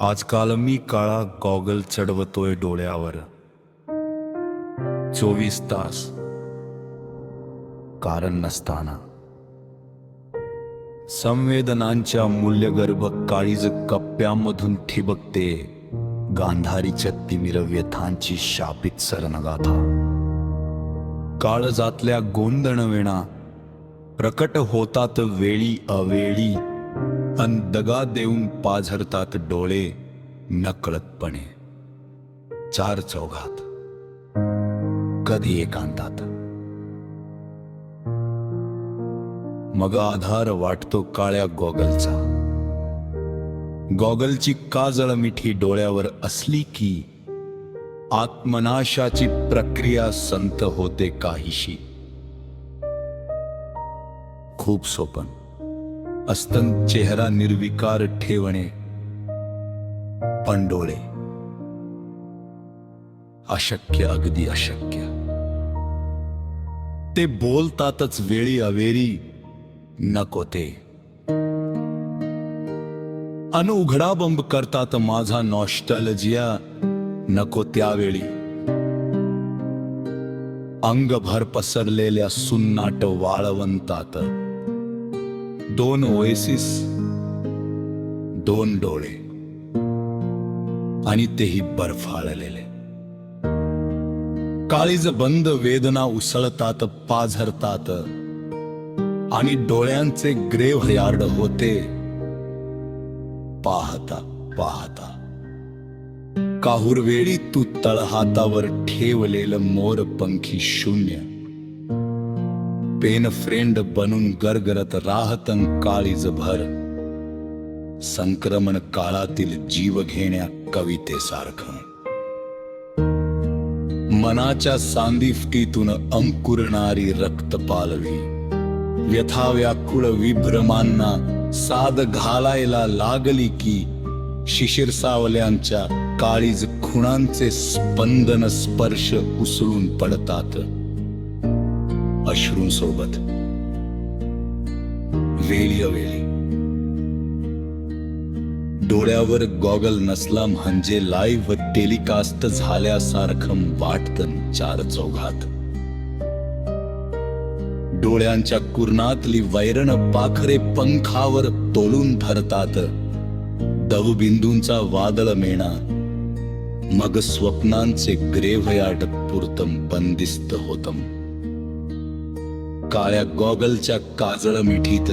आजकाल मी काळा गॉगल चढवतोय डोळ्यावर 24 तास कारण नसताना संवेदनांच्या मूल्यगर्भ काळीज कप्प्यामधून ठिबकते गांधारीच्या तिमिर व्यथांची शापित सरनगाथा. काळजातल्या गोंधळवेणा प्रकट होतात वेळी अवेळी अन दगा देऊन पाझरतात डोळे नकळतपणे. चार चौघात कधी एकांतात मग आधार वाटतो काळ्या गॉगलचा. गॉगलची काजळ मिठी डोळ्यावर असली की आत्मनाशाची प्रक्रिया संत होते काहीशी. खूप सोपन असतं चेहरा निर्विकार ठेवणे, पण डोळे अशक्य, अगदी अशक्य. ते बोलतातच वेळी अवेरी नको ते. अन उघडाबंब करतात माझा नॉस्टॅल्जिया नको त्यावेळी. अंगभर पसरलेल्या सुन्नाट वाळवंतात दोन ओएसिस, दोन डोळे आणि तेही बर्फाळलेले. काळीज बंद वेदना उसळतात, पाझरतात आणि डोळ्यांचे ग्रेव्ह यार्ड होते पाहता पाहता. काहुरवेळी तू तळहातावर ठेवलेलं मोरपंखी शून्य पेन फ्रेंड बनून गरगरत राहतं काळीजभर संक्रमण काळातील जीव घेण्या कवितेसारखं. मनाच्या सांदिफटीतून अंकुरणारी रक्तपालवी व्यथा व्याकुळ विभ्रमांना साद घालायला लागली की शिशिरसावल्यांच्या काळीज खुणांचे स्पंदन स्पर्श उसळून पडतात अश्रूंसोबत वेळी अवेळी. डोळ्यावर गॉगल नसला म्हणजे लाईव्ह टेलिकास्ट झाल्यासारखं वाटतं चार चौघात. डोळ्यांच्या कुरणातली वैरण पाखरे पंखावर तोलून धरतात दवबिंदूंचा वादळ मेणा. मग स्वप्नांचे ग्रेव्हयार्ड पुरतं बंदिस्त होतं काळ्या गॉगलच्या काजळ मिठीत